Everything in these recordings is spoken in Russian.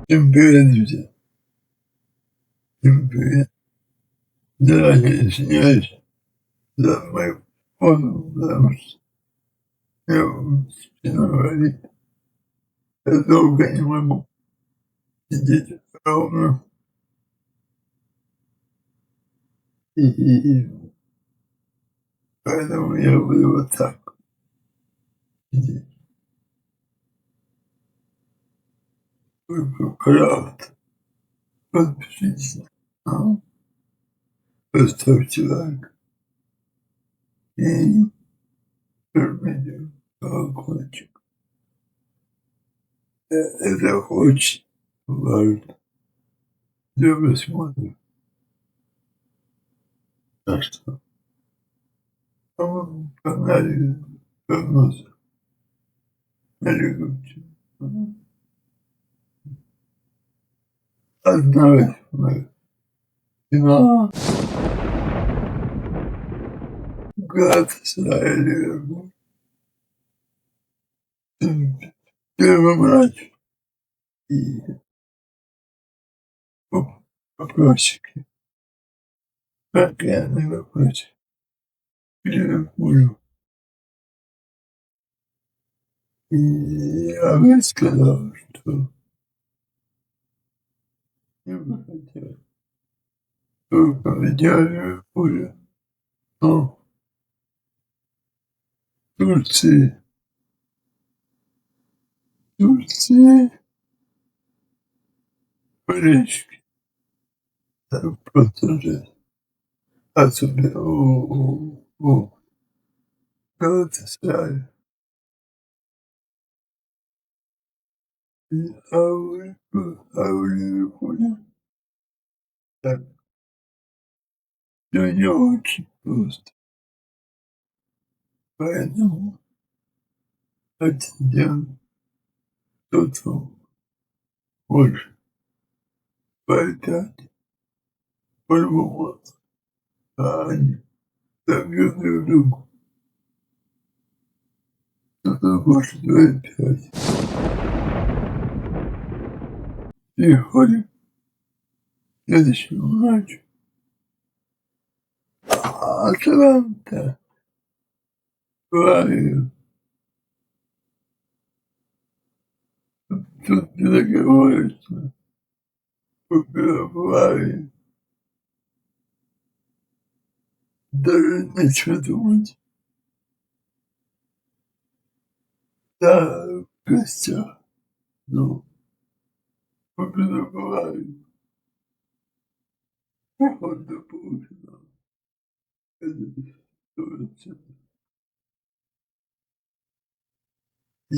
Всем привет, друзья. Всем привет. Заранее извиняюсь за мою фону, потому что я спина болит. Я долго не могу сидеть ровно. И поэтому я буду вот так сидеть. Вы, пожалуйста, подпишитесь на канал, поставьте лайк и жмите колокольчик. Это очень важно для просмотра. Так что на моем канале прогноз на любителя. Одна восьмая финала Галатасарай Ливерпуль. Первый матч и вопросики. Конкретный вопросик к Ливерпулю. И я бы сказал, что я бы хотел, чтобы победил Ливерпуля. Но Турции болельщики там просто жесть. Особенно у Галатасарая. А у Ливерпуля так всё не очень просто. Поэтому один кто-то может поиграть по-любому, а они забьют друг другу. Кто-то может выиграть. Переходим к следующему матчу. Аталанта Бавария. Тут не договариваются. Купила Баварию. Даже нечего думать. Да, в гостях. Ну, купила Баварию. Проход до полуфинала. Это 100%. И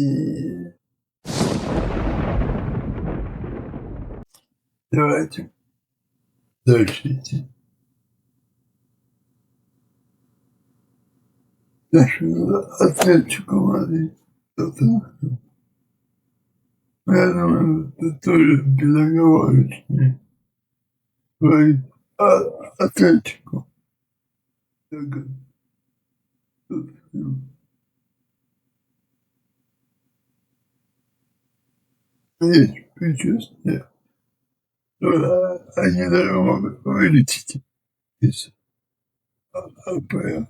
давайте дальше идти. Дальше Атлетико Мадрид. Тоттенхэм. Я думаю, это тоже безоговорочный говорит Атлетико. Есть предчувствие, что они даже могут вылететь из АПЛ.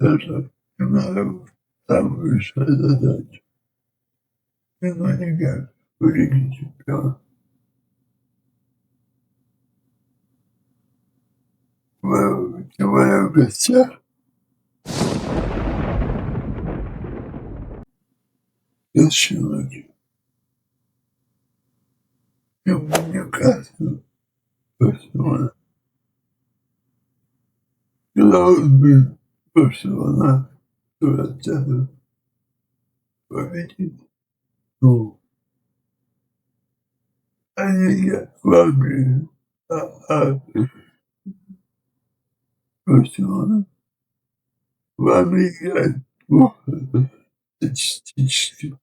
Даже им надо самую решать задачу. Но никак в Лиге Чемпионов. Тем более в гостях. Следующий матч. Ньюкасл. Барселона. Казалось бы, Барселона 20 победит. Ну, они слабые, а Барселона слабые играет плохо статистически.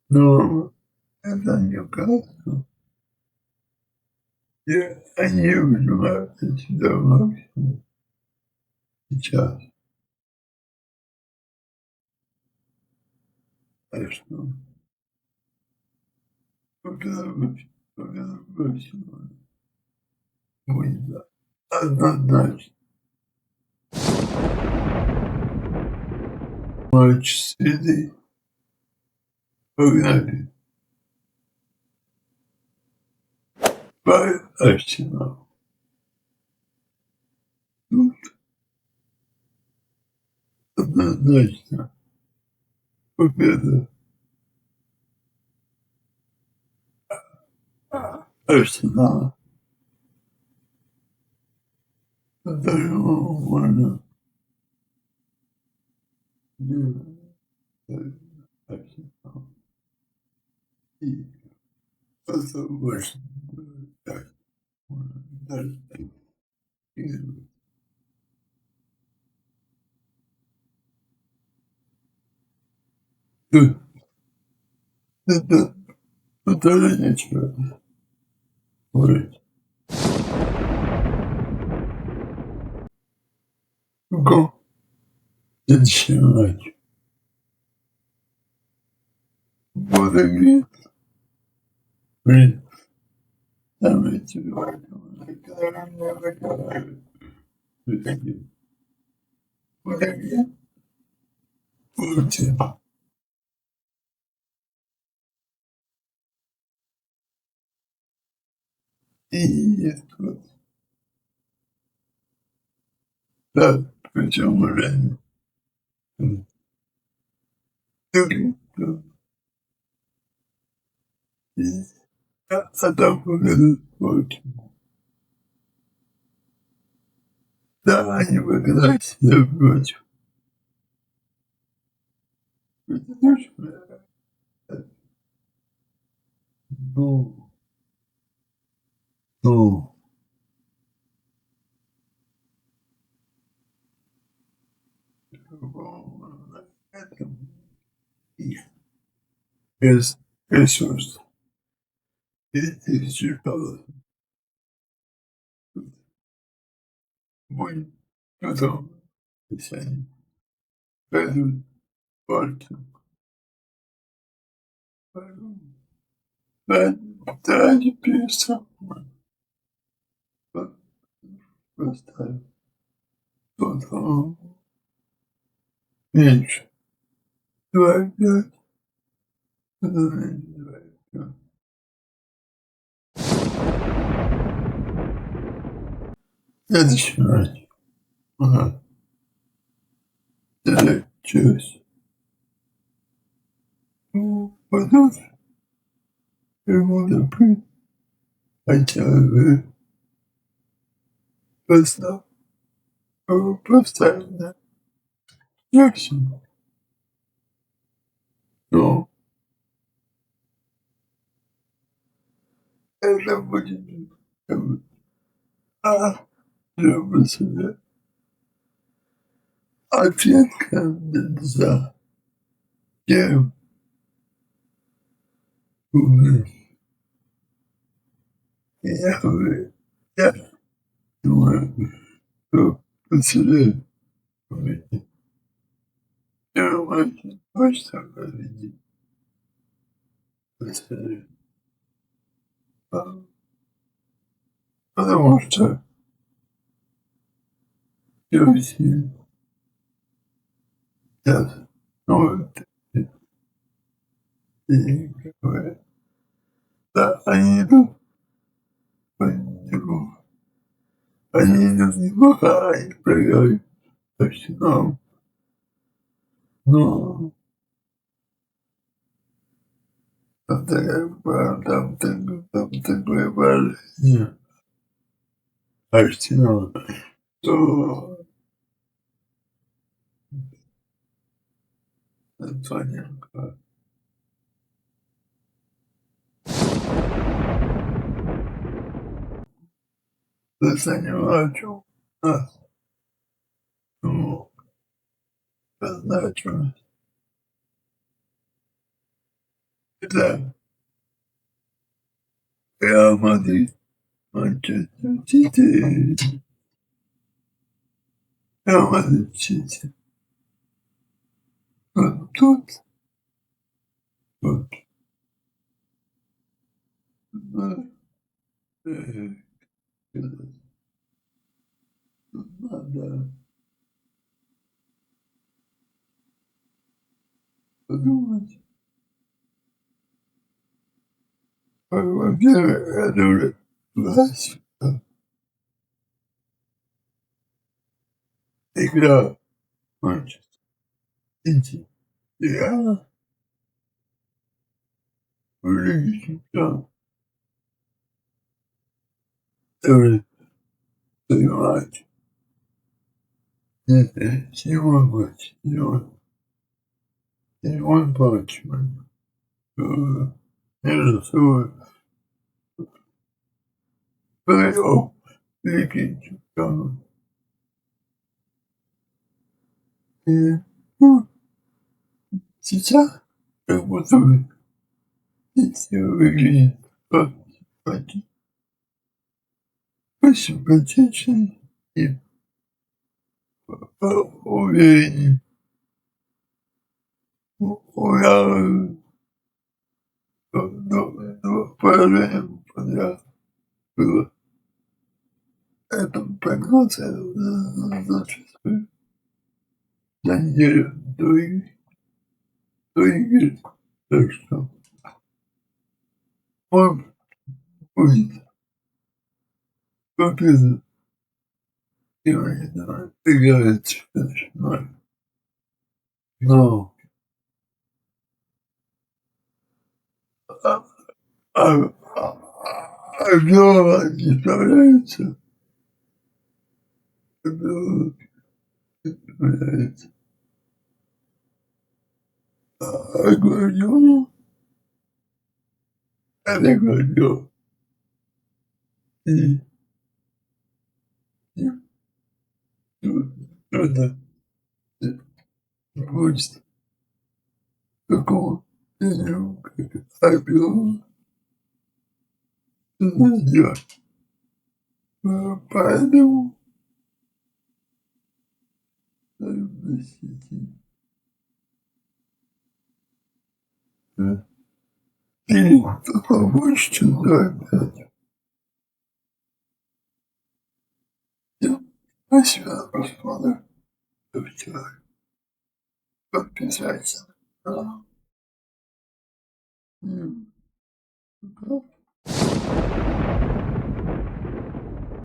Но это Ньюкасл. И они выживают отсюда максимум сейчас. Конечно. Когда будет однозначно матч среды погнали по Арсеналу. Тут однозначно победа Арсенала. Даже можно Арсенал. И это больше так можно даже и тут это даже нечего говорить. Го. Следующий матч. Будет блин, давайте Путин. И тут, да, причем уже а там Путин. Да, они выиграли все против. Ну, ну, это их ресурс. И чекало. Будет потом, если они пойдут в партию. Да, теперь самое. Поставим. Потом меньше. 2,5. Потом 2,5. Следующий матч. Ага. Через. Ну, потом ему добыть. Хотя бы поставить на максимум. Но это будет люблю себя. Ответка за тем, я думаю, что потеряю увидеть. Я очень точно увидеть. Потеряю. Потому что я очень сейчас, ну, и какое, да, они идут по нему. Они идут неплохо, они проиграли Арсенал. Но там такое поражение Арсенала, что Антоненко занимает нас, ну, значимость. Это Реал Мадрид, Манчестер Сити, Реал Мадрид Сити. Вот тут Вот. Ну, э, надо подумать. Во-первых, это уже власть, игра Манчестер Сити. Я в Лиге чемпионов тоже понимаете. Нет, седьмой матч, седьмой матч, между собой плей-офф Лиги чемпионов. И, ну, сейчас как будто бы Сити выглядит как симпатичный и увереннее. Уверен, поражение подряд было. Это прогноз зачастую на неделю до игры. Так что он будет победа. И играет четвертьфинал. Но Объёма не справляется. Объёма не справляется. Гвардиола — это Гвардиола. И трудно будет такого тренера, как Объёма, сделать. Поэтому Сити или побольше, чем 2-5. Спасибо за просмотр. Подписаться.